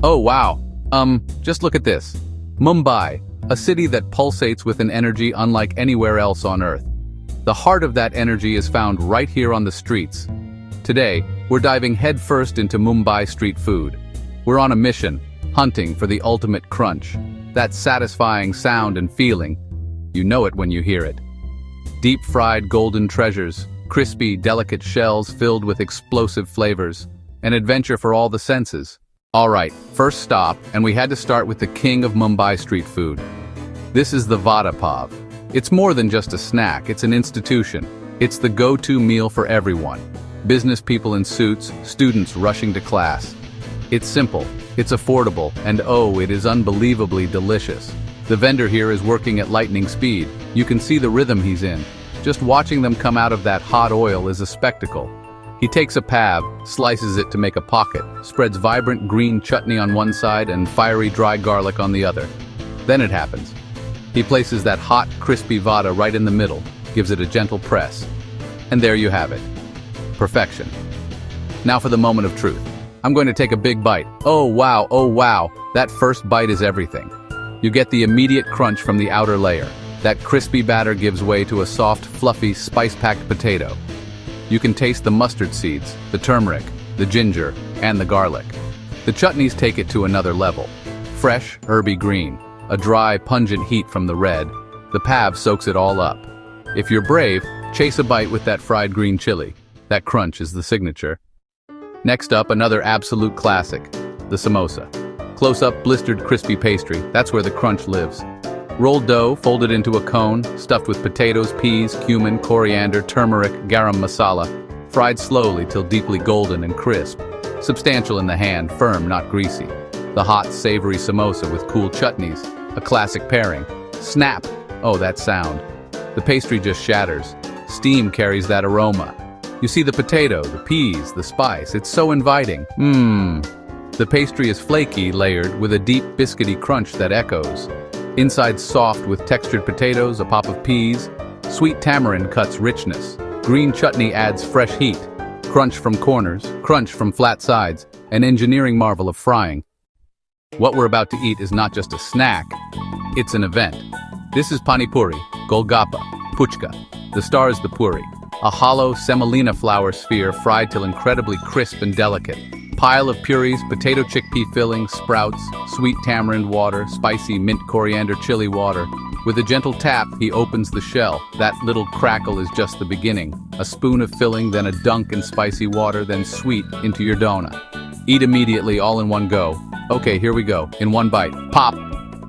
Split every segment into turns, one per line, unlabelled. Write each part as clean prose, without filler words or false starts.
Oh wow. Just look at this. Mumbai, a city that pulsates with an energy unlike anywhere else on Earth. The heart of that energy is found right here on the streets. Today, we're diving headfirst into Mumbai street food. We're on a mission, hunting for the ultimate crunch. That satisfying sound and feeling. You know it when you hear it. Deep-fried golden treasures, crispy, delicate shells filled with explosive flavors. An adventure for all the senses. All right, first stop, and we had to start with the king of Mumbai street food. This is the vada pav. It's more than just a snack, it's an institution. It's the go-to meal for everyone. Business people in suits, students rushing to class. It's simple, it's affordable, and oh, it is unbelievably delicious. The vendor here is working at lightning speed. You can see the rhythm he's in. Just watching them come out of that hot oil is a spectacle. He takes a pav, slices it to make a pocket, spreads vibrant green chutney on one side and fiery dry garlic on the other. Then it happens. He places that hot, crispy vada right in the middle, gives it a gentle press. And there you have it. Perfection. Now for the moment of truth. I'm going to take a big bite. Oh wow, that first bite is everything. You get the immediate crunch from the outer layer. That crispy batter gives way to a soft, fluffy, spice-packed potato. You can taste the mustard seeds, the turmeric, the ginger, and the garlic. The chutneys take it to another level. Fresh, herby green, a dry, pungent heat from the red. The pav soaks it all up. If you're brave, chase a bite with that fried green chili. That crunch is the signature. Next up, another absolute classic, the samosa. Close-up, blistered, crispy pastry, that's where the crunch lives. Rolled dough, folded into a cone, stuffed with potatoes, peas, cumin, coriander, turmeric, garam masala, fried slowly till deeply golden and crisp. Substantial in the hand, firm, not greasy. The hot, savory samosa with cool chutneys, a classic pairing. Snap! Oh, that sound. The pastry just shatters. Steam carries that aroma. You see the potato, the peas, the spice, it's so inviting. The pastry is flaky, layered, with a deep, biscuity crunch that echoes. Inside soft with textured potatoes, a pop of peas. Sweet tamarind cuts richness. Green chutney adds fresh heat. Crunch from corners, crunch from flat sides, an engineering marvel of frying. What we're about to eat is not just a snack, it's an event. This is pani puri, golgappa, puchka. The star is the puri, a hollow semolina flour sphere fried till incredibly crisp and delicate. Pile of puris, potato chickpea filling, sprouts, sweet tamarind water, spicy mint coriander chili water. With a gentle tap, he opens the shell. That little crackle is just the beginning. A spoon of filling, then a dunk in spicy water, then sweet into your donut. Eat immediately, all in one go. Okay, here we go. In one bite. Pop!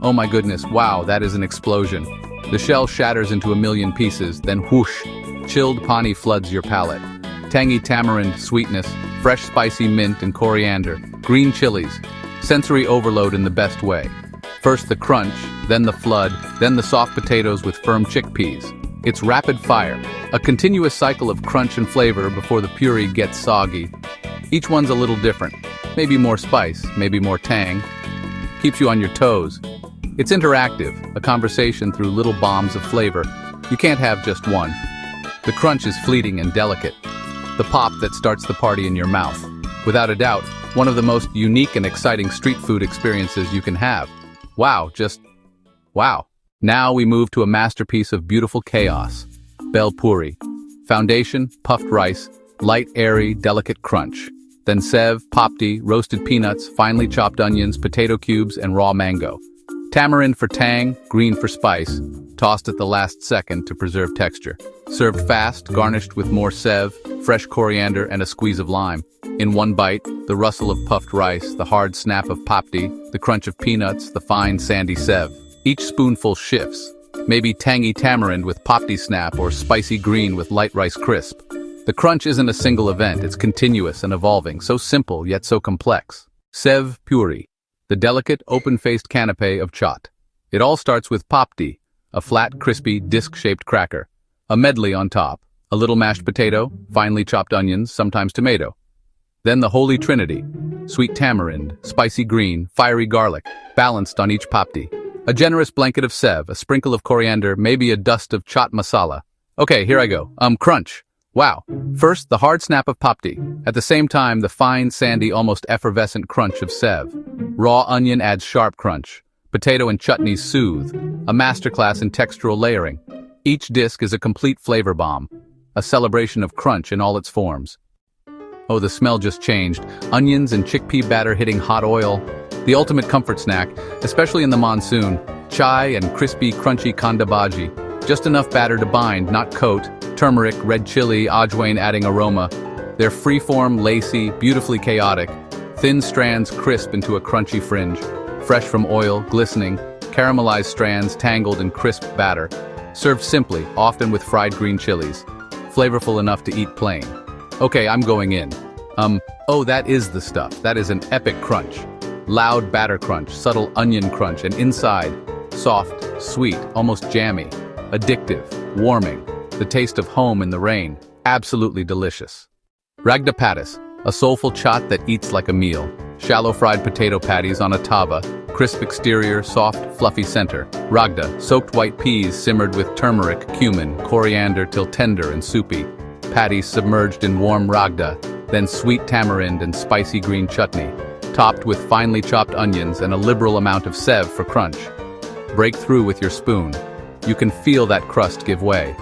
Oh my goodness, wow, that is an explosion. The shell shatters into a million pieces, then whoosh. Chilled pani floods your palate. Tangy tamarind sweetness, fresh spicy mint and coriander, green chilies, sensory overload in the best way. First the crunch, then the flood, then the soft potatoes with firm chickpeas. It's rapid fire, a continuous cycle of crunch and flavor before the puree gets soggy. Each one's a little different, maybe more spice, maybe more tang. Keeps you on your toes. It's interactive, a conversation through little bombs of flavor. You can't have just one. The crunch is fleeting and delicate. The pop that starts the party in your mouth. Without a doubt, one of the most unique and exciting street food experiences you can have. Wow, just wow. Now we move to a masterpiece of beautiful chaos. Bel puri. Foundation, puffed rice, light, airy, delicate crunch. Then sev, papdi, roasted peanuts, finely chopped onions, potato cubes, and raw mango. Tamarind for tang, green for spice, tossed at the last second to preserve texture. Served fast, garnished with more sev, fresh coriander, and a squeeze of lime. In one bite, the rustle of puffed rice, the hard snap of papdi, the crunch of peanuts, the fine sandy sev. Each spoonful shifts. Maybe tangy tamarind with papdi snap or spicy green with light rice crisp. The crunch isn't a single event, it's continuous and evolving, so simple yet so complex. Sev puri, the delicate, open-faced canapé of chaat. It all starts with papdi, a flat, crispy, disc-shaped cracker. A medley on top, a little mashed potato, finely chopped onions, sometimes tomato. Then the holy trinity, sweet tamarind, spicy green, fiery garlic, balanced on each papdi. A generous blanket of sev, a sprinkle of coriander, maybe a dust of chaat masala. Okay, here I go. Crunch. Wow. First, the hard snap of papdi. At the same time, the fine, sandy, almost effervescent crunch of sev. Raw onion adds sharp crunch. Potato and chutneys soothe. A masterclass in textural layering. Each disc is a complete flavor bomb. A celebration of crunch in all its forms. Oh, the smell just changed. Onions and chickpea batter hitting hot oil. The ultimate comfort snack, especially in the monsoon. Chai and crispy, crunchy kanda bhaji. Just enough batter to bind, not coat. Turmeric, red chili, ajwain adding aroma. They're freeform, lacy, beautifully chaotic. Thin strands crisp into a crunchy fringe. Fresh from oil, glistening. Caramelized strands tangled in crisp batter. Served simply, often with fried green chilies. Flavorful enough to eat plain. Okay, I'm going in. Oh, that is the stuff. That is an epic crunch. Loud batter crunch, subtle onion crunch, and inside, soft, sweet, almost jammy. Addictive, warming. The taste of home in the rain. Absolutely delicious. Ragda patties, a soulful chaat that eats like a meal. Shallow fried potato patties on a tava. Crisp exterior, soft, fluffy center. Ragda, soaked white peas simmered with turmeric, cumin, coriander till tender and soupy. Patties submerged in warm ragda, then sweet tamarind and spicy green chutney, topped with finely chopped onions and a liberal amount of sev for crunch. Break through with your spoon. You can feel that crust give way.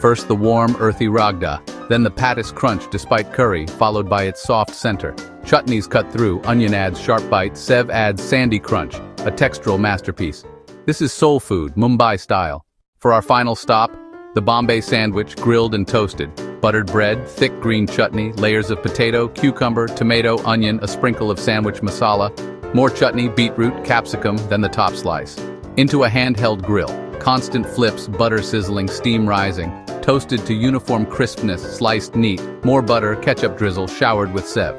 First the warm, earthy ragda, then the patties crunch despite curry, followed by its soft center. Chutneys cut through, onion adds sharp bite, sev adds sandy crunch, a textural masterpiece. This is soul food, Mumbai style. For our final stop, the Bombay sandwich, grilled and toasted. Buttered bread, thick green chutney, layers of potato, cucumber, tomato, onion, a sprinkle of sandwich masala, more chutney, beetroot, capsicum, then the top slice. Into a handheld grill. Constant flips, butter sizzling, steam rising. Toasted to uniform crispness, sliced neat. More butter, ketchup drizzle, showered with sev.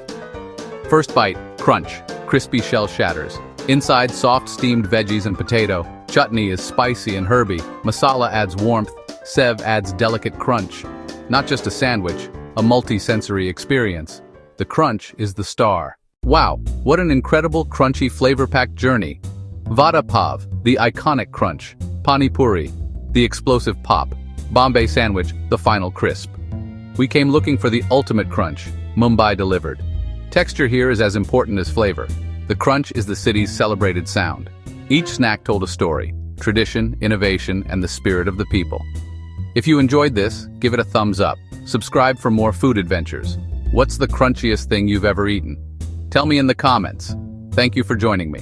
First bite, crunch. Crispy shell shatters. Inside, soft steamed veggies and potato. Chutney is spicy and herby. Masala adds warmth. Sev adds delicate crunch. Not just a sandwich, a multi-sensory experience. The crunch is the star. Wow, what an incredible crunchy flavor-packed journey. Vada pav, the iconic crunch. Pani puri, the explosive pop. Bombay sandwich, the final crisp. We came looking for the ultimate crunch. Mumbai delivered. Texture here is as important as flavor. The crunch is the city's celebrated sound. Each snack told a story, tradition, innovation, and the spirit of the people. If you enjoyed this, give it a thumbs up. Subscribe for more food adventures. What's the crunchiest thing you've ever eaten? Tell me in the comments. Thank you for joining me.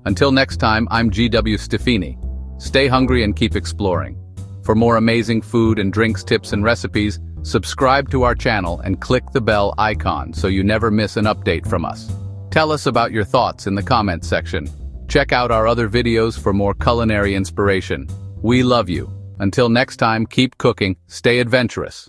Until next time, I'm GW Stefini. Stay hungry and keep exploring. For more amazing food and drinks tips and recipes, subscribe to our channel and click the bell icon so you never miss an update from us. Tell us about your thoughts in the comments section. Check out our other videos for more culinary inspiration. We love you. Until next time, keep cooking, stay adventurous.